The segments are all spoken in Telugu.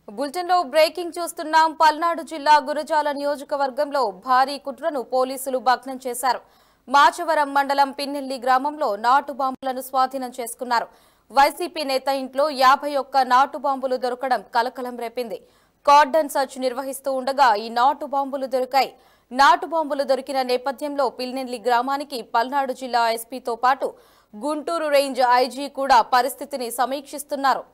బులెటిన్లో బ్రేకింగ్ చూస్తున్నాం. పల్నాడు జిల్లా గురజాల నియోజకవర్గంలో భారీ కుట్రను పోలీసులు భగ్నం చేశారు. మాచవరం మండలం పిన్నెల్లి గ్రామంలో నాటు బాంబులను స్వాధీనం చేసుకున్నారు. వైసీపీ నేత ఇంట్లో 51 నాటు బాంబులు దొరకడం కలకలం రేపింది. కార్డన్ సర్చ్ నిర్వహిస్తూ ఉండగా ఈ నాటు బాంబులు దొరికాయి. నాటు బాంబులు దొరికిన నేపథ్యంలో పిన్నెల్లి గ్రామానికి పల్నాడు జిల్లా ఎస్పీతో పాటు గుంటూరు రేంజ్ ఐజీ కూడా పరిస్థితిని సమీక్షిస్తున్నారు.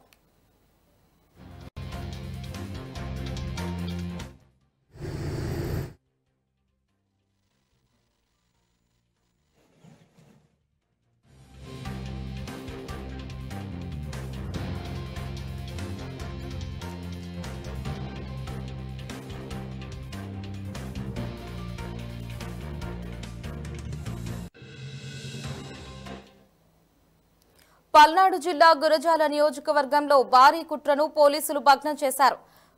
పల్నాడు జిల్లా గురజాల నియోజకవర్గంలో భారీ కుట్రను పోలీసులు భగ్నం చేశారు.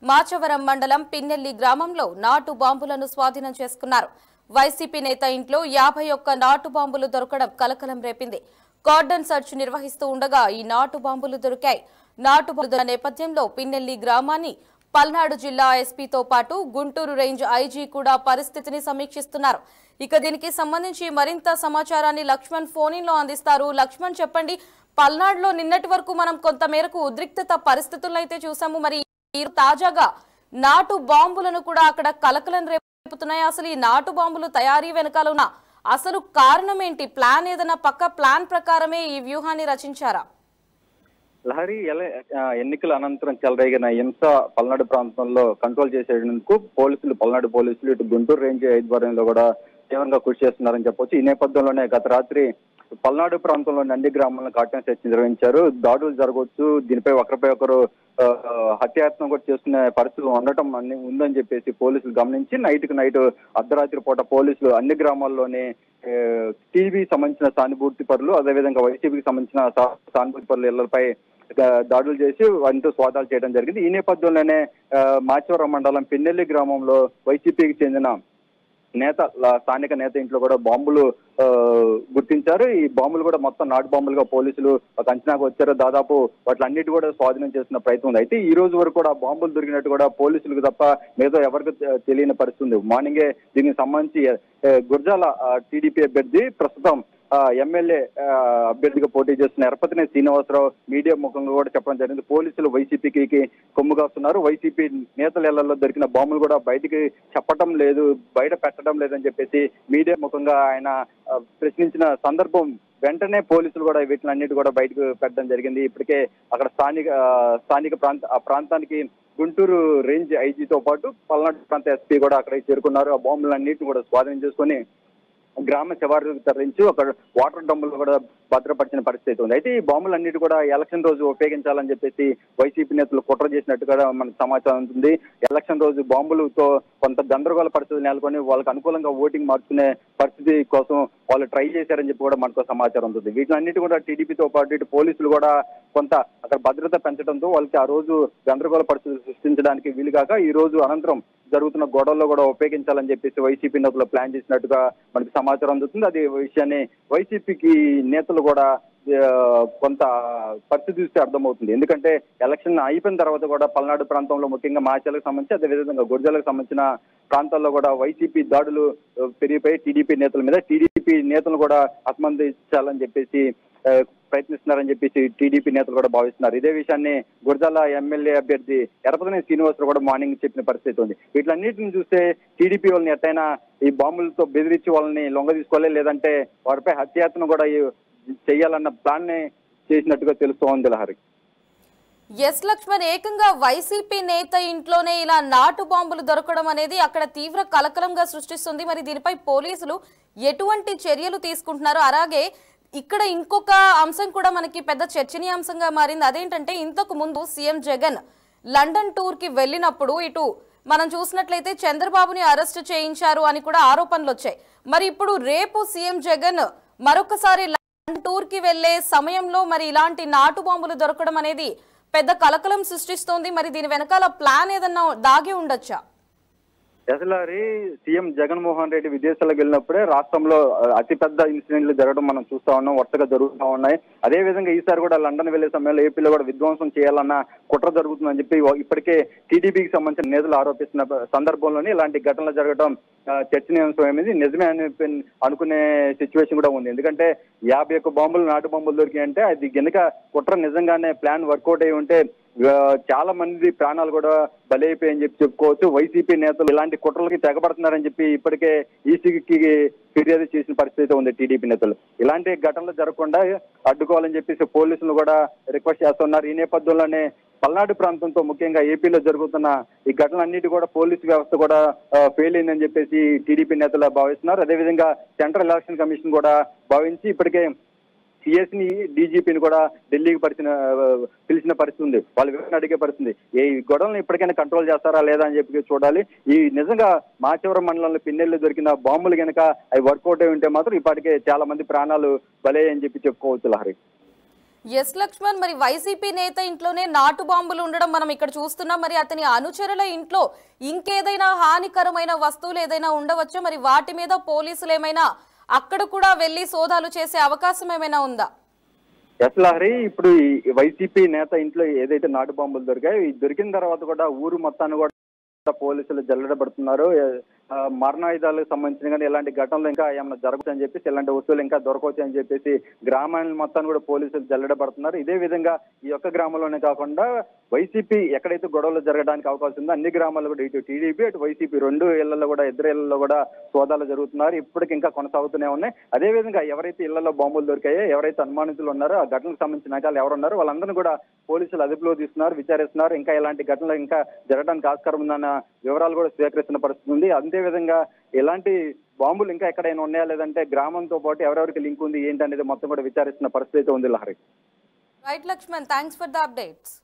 మాచవరం మండలం పిన్నెల్లి గ్రామంలో నాటు బాంబులను స్వాధీనం చేసుకున్నారు. వైసీపీ నేత ఇంట్లో 51 నాటు బాంబులు దొరకడం కలకలం రేపింది. కార్డన్ సర్చ్ నిర్వహిస్తూ ఉండగా ఈ నాటు బాంబులు దొరికాయి. నాటు బాంబుల నేపథ్యంలో పిన్నెల్లి గ్రామాన్ని పల్నాడు జిల్లా ఎస్పీతో పాటు గుంటూరు రేంజ్ ఐజీ కూడా పరిస్థితిని సమీక్షిస్తున్నారు. ఇక దీనికి సంబంధించి మరింత సమాచారాన్ని లక్ష్మణ్ ఫోన్-ఇన్లో అందిస్తారు. లక్ష్మణ్, చెప్పండి. పల్నాడులో నిన్నటి వరకు మనం కొంత మేరకు ఉద్రిక్తత పరిస్థితులను అయితే చూసాము. మరి తాజాగా నాటు బాంబులను కూడా అక్కడ కలకలం రేపుతున్నాయి. అసలు ఈ నాటు బాంబులు తయారీ వెనకాల ఉన్న అసలు కారణం ఏంటి? ప్లాన్ ఏదైనా పక్క ప్లాన్ ప్రకారమే ఈ వ్యూహాన్ని రచించారా? లహరి ఎన్నికల అనంతరం చెలరేగిన హింస పల్నాడు ప్రాంతంలో కంట్రోల్ చేసేందుకు పల్నాడు పోలీసులు ఇటు గుంటూరు రేంజ్ ఆధ్వర్యంలో కూడా తీవ్రంగా కృషి చేస్తున్నారని చెప్పొచ్చు. ఈ నేపథ్యంలోనే గత రాత్రి పల్నాడు ప్రాంతంలోని అన్ని గ్రామాలను కార్డన్ సెర్చ్ నిర్వహించారు. దాడులు జరగవచ్చు, దీనిపై ఒకరిపై ఒకరు హత్యాయత్నం కూడా చేసుకునే పరిస్థితులు ఉండటం ఉందని చెప్పేసి పోలీసులు గమనించి నైట్ అర్ధరాత్రి పూట పోలీసులు అన్ని గ్రామాల్లోనే టీవీకి సంబంధించిన సానుభూతి పరులు, అదేవిధంగా వైసీపీకి సంబంధించిన సానుభూతి పరుల ఇళ్లపై దాడులు చేసి వాటితో స్వాధాలు చేయడం జరిగింది. ఈ నేపథ్యంలోనే మాచవరం మండలం పిన్నెల్లి గ్రామంలో వైసీపీకి చెందిన స్థానిక నేత ఇంట్లో కూడా బాంబులు గుర్తించారు. ఈ బాంబులు కూడా మొత్తం నాటు బాంబులుగా పోలీసులు ఒక అంచనాకు వచ్చారు. దాదాపు వాటిలన్నిటి కూడా స్వాధీనం చేసిన ప్రయత్నం ఉంది. అయితే ఈ రోజు వరకు కూడా బాంబులు దొరికినట్టు కూడా పోలీసులకు తప్ప మిగతా ఎవరికి తెలియని పరిస్థితి ఉంది. మార్నింగే దీనికి సంబంధించి గురజాల టీడీపీ అభ్యర్థి ప్రస్తుతం ఎమ్మెల్యే అభ్యర్థిగా పోటీ చేస్తున్న ఎరపతినేని శ్రీనివాసరావు మీడియా ముఖంగా కూడా చెప్పడం జరిగింది. పోలీసులు వైసీపీకి కొమ్ము కాస్తున్నారు. వైసీపీ నేతల ఇళ్లలో దొరికిన బాంబులు కూడా బయటికి చెప్పడం లేదు, బయట పెట్టడం లేదని చెప్పేసి మీడియా ముఖంగా ఆయన ప్రశ్నించిన సందర్భం వెంటనే పోలీసులు కూడా వీటిలన్నిటి కూడా బయటకు పెట్టడం జరిగింది. ఇప్పటికే అక్కడ స్థానిక ప్రాంతానికి గుంటూరు రేంజ్ ఐజీతో పాటు పల్నాడు ప్రాంత ఎస్పీ కూడా అక్కడికి చేరుకున్నారు. ఆ బాంబులన్నింటిని కూడా స్వాధీనం చేసుకుని గ్రామ శివారులకు తరలించి ఒక వాటర్ డంపులు కూడా భద్రపరిచిన పరిస్థితి ఉంది. అయితే ఈ బాంబులన్నిటి కూడా ఎలక్షన్ రోజు ఉపయోగించాలని చెప్పేసి వైసీపీ నేతలు కుట్ర చేసినట్టుగా మనకు సమాచారం ఉంటుంది. ఎలక్షన్ రోజు బాంబులతో కొంత గందరగోళ పరిస్థితులు నెలకొని వాళ్ళకి అనుకూలంగా ఓటింగ్ మార్చుకునే పరిస్థితి కోసం వాళ్ళు ట్రై చేశారని చెప్పి కూడా మనకు సమాచారం ఉంటుంది. వీటిలన్నిటి కూడా టీడీపీతో పాటు ఇటు పోలీసులు కూడా కొంత అక్కడ భద్రత పెంచడంతో వాళ్ళకి ఆ రోజు గందరగోళ పరిస్థితులు సృష్టించడానికి వీలుగాక ఈ రోజు అనంతరం జరుగుతున్న గొడవల్లో కూడా ఉపయోగించాలని చెప్పేసి వైసీపీ నేతలు ప్లాన్ చేసినట్టుగా మనకి సమాచారం అందుతుంది. అదే విషయాన్ని వైసీపీకి నేతలు కూడా కొంత పరిస్థితి చూస్తే అర్థమవుతుంది. ఎందుకంటే ఎలక్షన్ అయిపోయిన తర్వాత కూడా పల్నాడు ప్రాంతంలో ముఖ్యంగా మాచర్లకు సంబంధించి అదేవిధంగా గురజాలకు సంబంధించిన ప్రాంతాల్లో కూడా వైసీపీ దాడులు పెరిగిపోయి టీడీపీ నేతలు కూడా అసమందించాలని చెప్పేసి ప్రయత్నిస్తున్నారని చెప్పేసి టీడీపీ నేతలు కూడా భావిస్తున్నారు. ఇదే విషయాన్ని గురజాల ఎమ్మెల్యే అభ్యర్థి ఎరపతినేని శ్రీనివాసరావు కూడా మార్నింగ్ చెప్పిన పరిస్థితి ఉంది. వీటిలన్నిటిని చూస్తే టీడీపీ వాళ్ళని ఎట్టయినా ఈ బాంబులతో బెదిరించి వాళ్ళని లొంగ తీసుకోవాలి, లేదంటే వారిపై హత్యాయత్నం కూడా చేయాలన్న ప్లాన్ ని చేసినట్టుగా తెలుస్తోంది. లహరి, ఎస్ లక్ష్మణ్, ఏకంగా వైసీపీ నేత ఇంట్లోనే ఇలా నాటు బాంబులు దొరకడం అనేది అక్కడ తీవ్ర కలకలంగా సృష్టిస్తుంది. మరి దీనిపై పోలీసులు ఎటువంటి చర్యలు తీసుకుంటున్నారు? అలాగే ఇక్కడ ఇంకొక అంశం కూడా మనకి పెద్ద చర్చనీయాంశంగా మారింది. అదేంటంటే ఇంతకు ముందు సీఎం జగన్ లండన్ టూర్ కి వెళ్ళినప్పుడు ఇటు మనం చూసినట్లయితే చంద్రబాబుని అరెస్ట్ చేయించారు అని కూడా ఆరోపణలు వచ్చాయి. మరి ఇప్పుడు రేపు సీఎం జగన్ మరొకసారి లండన్ టూర్ కి వెళ్లే సమయంలో మరి ఇలాంటి నాటు బాంబులు దొరకడం అనేది పెద్ద కలకలం సృష్టిస్తోంది. మరి దీని వెనకాల ప్లాన్ ఏదన్నా దాగి ఉండొచ్చా? ఎస్ఎల్ఆర్ సీఎం జగన్మోహన్ రెడ్డి విదేశాలకు వెళ్ళినప్పుడే రాష్ట్రంలో అతిపెద్ద ఇన్సిడెంట్లు జరగడం మనం చూస్తా ఉన్నాం, వరుసగా జరుగుతూ ఉన్నాయి. అదే విధంగా ఈసారి కూడా లండన్ వెళ్లే సమయంలో ఏపీలో కూడా విధ్వంసం చేయాలన్న కుట్ర జరుగుతుందని చెప్పి ఇప్పటికే టీడీపీకి సంబంధించిన నేతలు ఆరోపిస్తున్న సందర్భంలోనే ఇలాంటి ఘటనలు జరగడం చర్చనీయాంశమైంది. నిజమే అనుకునే సిచ్యువేషన్ కూడా ఉంది. ఎందుకంటే 51 బాంబులు, నాటు బాంబులు దొరికాయంటే అది గనుక కుట్ర నిజంగానే ప్లాన్ వర్కౌట్ అయి ఉంటే చాలా మంది ప్రాణాలు కూడా బలైపోయాయని చెప్పి చెప్పుకోవచ్చు. వైసీపీ నేతలు ఇలాంటి కుట్రలకి తెగబడుతున్నారని చెప్పి ఇప్పటికే ఈసీకి ఫిర్యాదు చేసిన పరిస్థితి ఉంది టీడీపీ నేతలు. ఇలాంటి ఘటనలు జరగకుండా అడ్డుకోవాలని చెప్పేసి పోలీసులు కూడా రిక్వెస్ట్ చేస్తున్నారు. ఈ నేపథ్యంలోనే పల్నాడు ప్రాంతంతో ముఖ్యంగా ఏపీలో జరుగుతున్న ఈ ఘటనలన్నిటి కూడా పోలీసు వ్యవస్థ కూడా ఫెయిల్ అయిందని చెప్పేసి టీడీపీ నేతలు భావిస్తున్నారు. అదేవిధంగా సెంట్రల్ ఎలక్షన్ కమిషన్ కూడా భావించి ఇప్పటికే సిఎస్ని, డీజీపీని కూడా ఢిల్లీకి పిలిచిన పరిస్థితి ఉంది. వాళ్ళు వివరణ అడిగే పరిస్థితి. ఈ గొడవలను ఇప్పటికైనా కంట్రోల్ చేస్తారా లేదా అని చెప్పి చూడాలి. ఈ నిజంగా మాచవరం మండలంలో పిన్నెల్లి దొరికిన బాంబులు కనుక అవి వర్కౌట్ అయి ఉంటే మాత్రం ఇప్పటికే చాలా మంది ప్రాణాలు బలయ్యని చెప్పి చెప్పుకోవచ్చు లహరి. ఎస్ లక్ష్మణ్, మరి వైసీపీ నేత ఇంట్లోనే నాటు బాంబులు ఉండడం మనం ఇక్కడ చూస్తున్నాం. మరి అతని అనుచరుల ఇంట్లో ఇంకేదైనా హానికరమైన వస్తువులు ఏదైనా ఉండవచ్చా? మరి వాటి మీద పోలీసులు ఏమైనా అక్కడ కూడా వెళ్లి సోదాలు చేసే అవకాశం ఏమైనా ఉందా? ఎస్ లహరి, ఇప్పుడు ఈ వైసీపీ నేత ఇంట్లో ఏదైతే నాటు బాంబులు దొరికాయో దొరికిన తర్వాత కూడా ఊరు మొత్తాన్ని కూడా పోలీసులు జల్లెడబడుతున్నారు. మరణాయుధాలకు సంబంధించిన కానీ ఇలాంటి ఘటనలు ఇంకా ఏమైనా జరగవచ్చని చెప్పేసి, ఇలాంటి వస్తువులు ఇంకా దొరకవచ్చు అని చెప్పేసి గ్రామాల మొత్తాన్ని కూడా పోలీసులు జల్లెడబడుతున్నారు. ఇదే విధంగా ఈ ఒక్క గ్రామంలోనే కాకుండా వైసీపీ ఎక్కడైతే గొడవలు జరగడానికి అవకాశం ఉందో అన్ని గ్రామాల్లో కూడా ఇటు టీడీపీ అటు వైసీపీ రెండు ఇళ్లలో కూడా ఇద్దరు ఇళ్లలో కూడా సోదాలు జరుగుతున్నారు. ఇప్పటికి ఇంకా కొనసాగుతూనే ఉన్నాయి. అదేవిధంగా ఎవరైతే ఇళ్లలో బాంబులు దొరికాయో, ఎవరైతే అనుమానితులు ఉన్నారో, ఆ ఘటనకు సంబంధించిన నాయకులు ఎవరున్నారో వాళ్ళందరినీ కూడా పోలీసులు అదుపులో తీస్తున్నారు, విచారిస్తున్నారు. ఇంకా ఇలాంటి ఘటనలు ఇంకా జరగడానికి ఆస్కారం ఉందన్న వివరాలు కూడా స్వీకరిస్తున్న పరిస్థితి ఉంది. అదేవిధంగా ఇలాంటి బాంబులు ఇంకా ఎక్కడైనా ఉన్నాయా లేదంటే గ్రామంతో పాటు ఎవరెవరికి లింక్ ఉంది ఏంటి అనేది మొత్తం కూడా విచారిస్తున్న పరిస్థితి ఉంది Lahari. Right Lakshman, thanks for the updates.